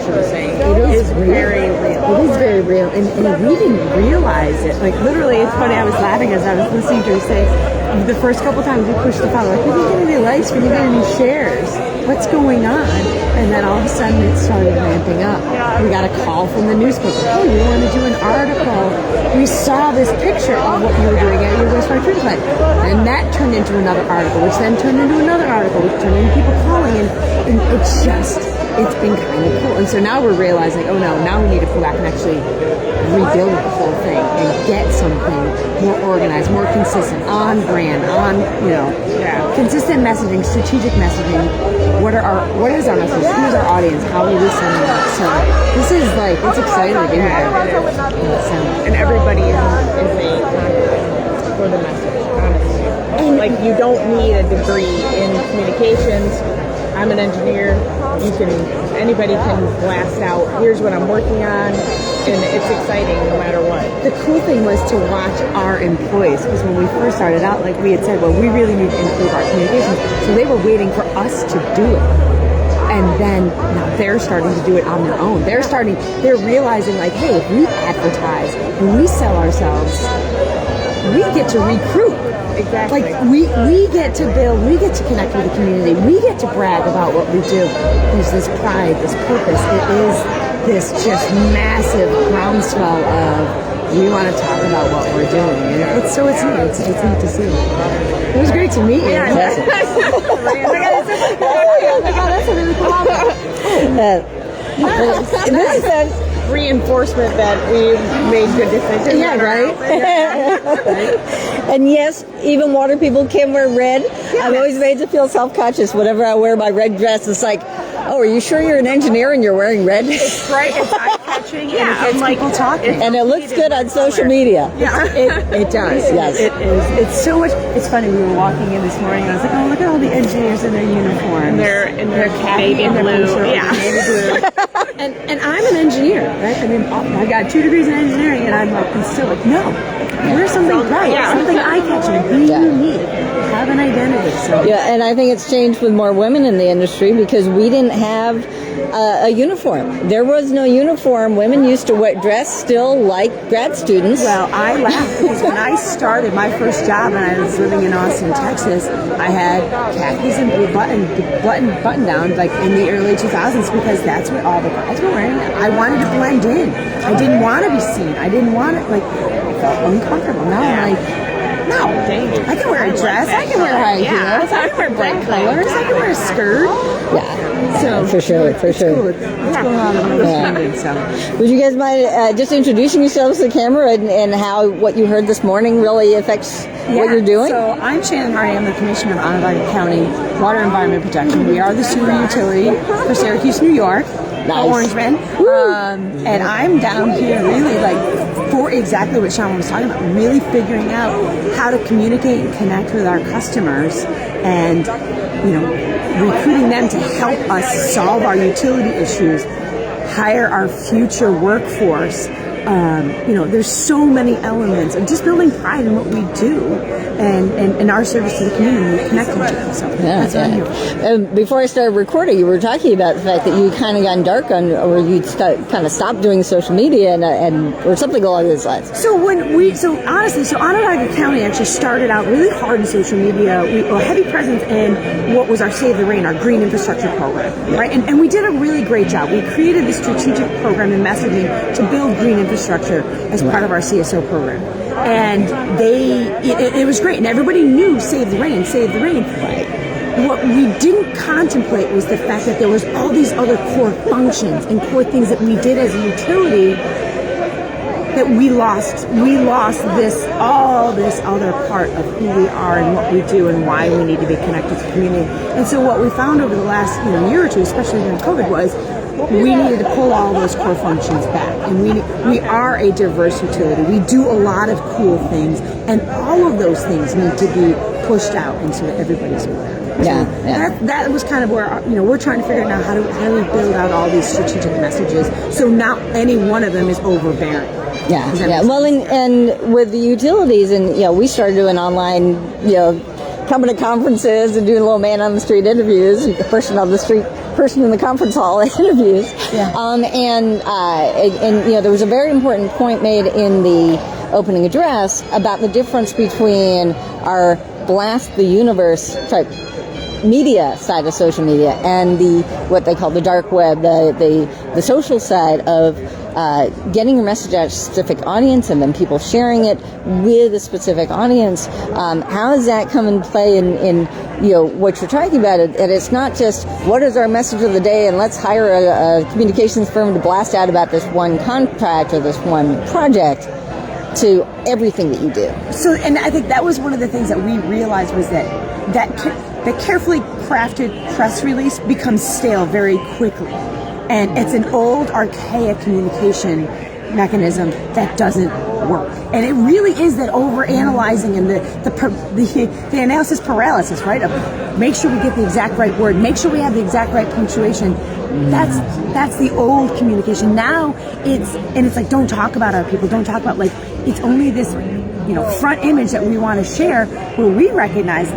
Sasha was saying. It is very real. It is very real, and we didn't realize it. Like, literally, it's funny, I was laughing as I was listening to her say, the first couple times we pushed the follow, like, we didn't get any likes, we didn't get any shares. What's going on? And then all of a sudden it started ramping up. We got a call from the newspaper. Hey, we want to do an article. We saw this picture of what you were doing at your wastewater treatment plant. And that turned into another article, which then turned into another article, which turned into people calling. And it's been kind of cool. And so now we're realizing, oh no, now we need to pull back and actually rebuild the whole thing and get something more organized, more consistent, on brand, consistent messaging, strategic messaging. What is our message? Who's our audience? How are we sending it? So this is it's exciting to be here. And everybody is a conduit for the message, honestly. You don't need a degree in communications. I'm an engineer. Anybody can blast out, here's what I'm working on, and it's exciting no matter what. The cool thing was to watch our employees, because when we first started out, like we had said, well, we really need to improve our communications. So they were waiting for us to do it. And then now they're starting to do it on their own. They're realizing hey, if we advertise and we sell ourselves, we get to recruit. Exactly. We get to build, we get to connect with the community, we get to brag about what we do. There's this pride, this purpose. It is this just massive groundswell of we want to talk about what we're doing. It's neat. It's neat to see. It was great to meet you. Yeah, that's a really cool this is reinforcement that we made good decisions. Yeah, right? And yes, even water people can wear red. Yes. I'm always made to feel self-conscious whenever I wear my red dress. It's like, oh, are you sure you're an engineer and you're wearing red? It's bright, it's eye-catching, and it gets people talking. And it looks good on social media. Yeah, it does. Yes. It is. It's so much. It's funny, we were walking in this morning and I was like, oh, look at all the engineers in their uniforms. And their khaki and blue. Navy blue. And I'm an engineer, right? I mean, I got 2 degrees in engineering, and I'm still like, no, we're something bright, something eye-catching, be unique, have an identity. So. Yeah, and I think it's changed with more women in the industry because we didn't have a uniform. There was no uniform. Women used to dress still like grad students. Well, I laughed because when I started my first job and I was living in Austin, Texas, I had khakis and blue button down in the early 2000s because that's what all the guys were wearing. I wanted to blend in. I didn't want to be seen. I didn't want to, I felt uncomfortable. Now I'm like, no, I can wear a dress. I can wear high heels. I can wear bright colors. I can wear a skirt. Yeah, so for sure. Cool. It's going on in the so. Would you guys mind just introducing yourselves to the camera and how what you heard this morning really affects what you're doing? So I'm Shannon Harty. I'm the Commissioner of Onendanga County Water and Environment Protection. We are the sewer utility for Syracuse, New York. Nice. Orangeman. And I'm down here really for exactly what Shannon was talking about, really figuring out how to communicate and connect with our customers and, recruiting them to help us solve our utility issues, hire our future workforce. There's so many elements of just building pride in what we do and our service to the community, connecting to them. So that's what I'm here for. Before I started recording, you were talking about the fact that you kind of gone dark on, or you kind of stopped doing social media and or something along those lines. So Onondaga County actually started out really hard in social media. We had a heavy presence in what was our Save the Rain, our green infrastructure program, right? And we did a really great job. We created this strategic program and messaging to build green infrastructure as part of our CSO program. And it was great. And everybody knew Save the Rain, Save the Rain. What we didn't contemplate was the fact that there was all these other core functions and core things that we did as a utility that we lost all this other part of who we are and what we do and why we need to be connected to the community. And so what we found over the last year or two, especially during COVID, was we needed to pull all those core functions back. And we are a diverse utility. We do a lot of cool things, and all of those things need to be pushed out and so that everybody's aware. That was kind of where we're trying to figure out now how do we build out all these strategic messages so not any one of them is overbearing. Well, and with the utilities, and we started doing online, coming to conferences and doing little man on the street interviews, person on the street, person in the conference hall interviews. Yeah. And there was a very important point made in the opening address about the difference between our blast the universe type media side of social media and the what they call the dark web, the social side of getting your message out to a specific audience and then people sharing it with a specific audience. How does that come into play in what you're talking about? And it's not just what is our message of the day and let's hire a communications firm to blast out about this one contract or this one project, to everything that you do. So, and I think that was one of the things that we realized was that carefully crafted press release becomes stale very quickly. And it's an old, archaic communication mechanism that doesn't work. And it really is that over-analyzing and the analysis paralysis, right? Of make sure we get the exact right word, make sure we have the exact right punctuation. That's the old communication. Now it's like, don't talk about our people, don't talk about, like, it's only this front image that we want to share, where we recognize,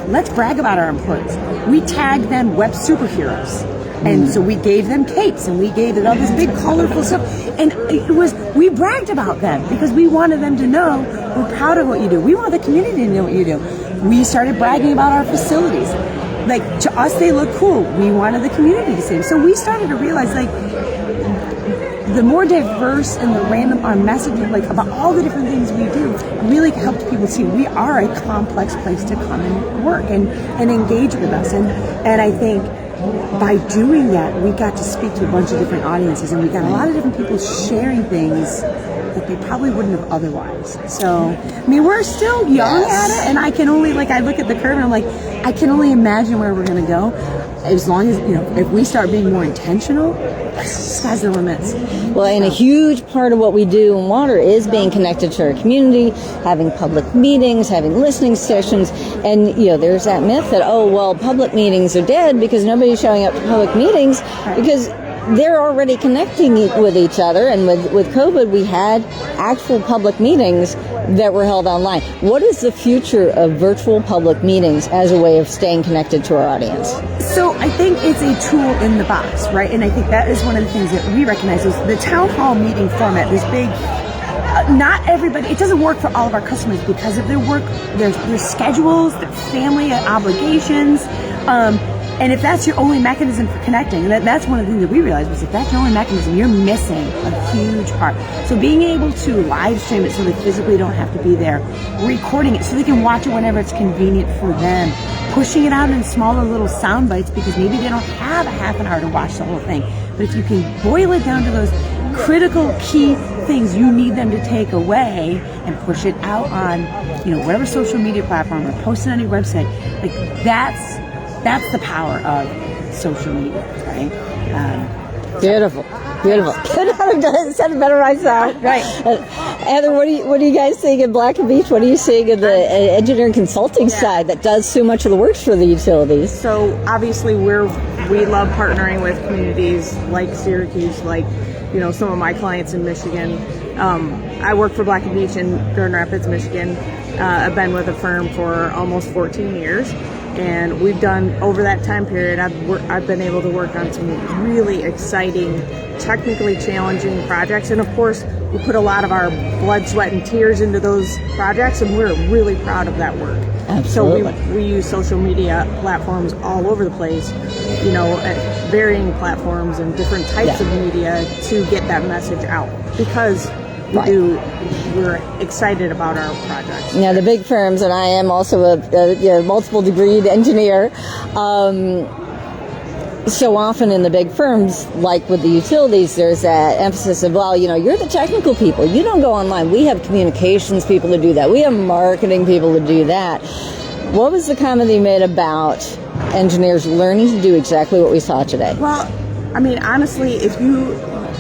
let's brag about our employees. We tag them web superheroes. And so we gave them capes and we gave them all this big colorful stuff. And we bragged about them because we wanted them to know we're proud of what you do. We want the community to know what you do. We started bragging about our facilities. Like, to us, they look cool. We wanted the community to see them. So we started to realize, the more diverse and the random our messaging, about all the different things we do, really helped people see we are a complex place to come and work and engage with us. And I think by doing that, we got to speak to a bunch of different audiences, and we got a lot of different people sharing things that they probably wouldn't have otherwise. So, we're still young at it, and I can only, I look at the curve and I'm like, I can only imagine where we're going to go. As long as, if we start being more intentional, sky's the limits. Well, and a huge part of what we do in Water is being connected to our community, having public meetings, having listening sessions, and there's that myth that public meetings are dead because nobody's showing up to public meetings, because they're already connecting with each other. And with COVID, we had actual public meetings that were held online. What is the future of virtual public meetings as a way of staying connected to our audience? So I think it's a tool in the box, right? And I think that is one of the things that we recognize is the town hall meeting format, this big, not everybody, it doesn't work for all of our customers because of their work, their schedules, their family obligations. And if that's your only mechanism for connecting, and that's one of the things that we realized was if that's your only mechanism, you're missing a huge part. So being able to live stream it so they physically don't have to be there, recording it so they can watch it whenever it's convenient for them, pushing it out in smaller little sound bites because maybe they don't have a half an hour to watch the whole thing. But if you can boil it down to those critical key things you need them to take away and push it out on, whatever social media platform or post it on your website, that's the power of social media, right? Beautiful. Couldn't have said it better myself. Right. Heather, what do you guys think in Black and Beach? What are you seeing in the engineering consulting side that does so much of the work for the utilities? So obviously we love partnering with communities like Syracuse, like some of my clients in Michigan. I work for Black and Beach in Grand Rapids, Michigan. I've been with the firm for almost 14 years. And we've done, over that time period, I've been able to work on some really exciting, technically challenging projects. And of course, we put a lot of our blood, sweat, and tears into those projects, and we're really proud of that work. Absolutely. So we use social media platforms all over the place, at varying platforms and different types of media to get that message out. Because we're excited about our projects. Now, the big firms, and I am also a multiple degreed engineer, so often in the big firms, like with the utilities, there's that emphasis of, you're the technical people. You don't go online. We have communications people to do that. We have marketing people to do that. What was the comment you made about engineers learning to do exactly what we saw today? Well, honestly,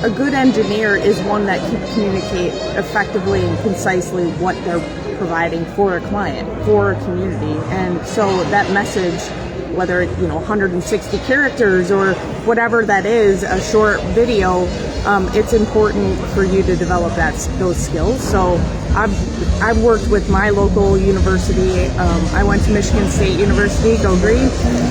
a good engineer is one that can communicate effectively and concisely what they're providing for a client, for a community. And so that message, whether it's 160 characters or whatever that is, a short video, it's important for you to develop those skills. So I've worked with my local university. I went to Michigan State University, go Green,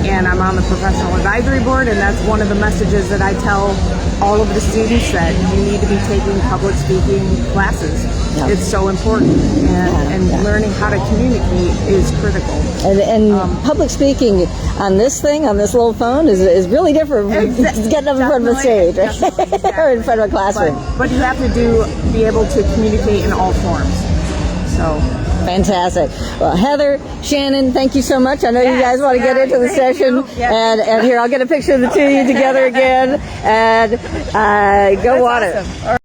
and I'm on the professional advisory board, and that's one of the messages that I tell all of the students, that you need to be taking public speaking classes. Yeah. It's so important, and learning how to communicate is critical. And public speaking on this little phone is really different from getting up in front of a stage, right? Or in front of a classroom. But you have to be able to communicate in all forms. So fantastic. Well, Heather, Shannon, thank you so much. I know you guys want to get into the session, and here I'll get a picture of the two of you together again, and go Water. Awesome. All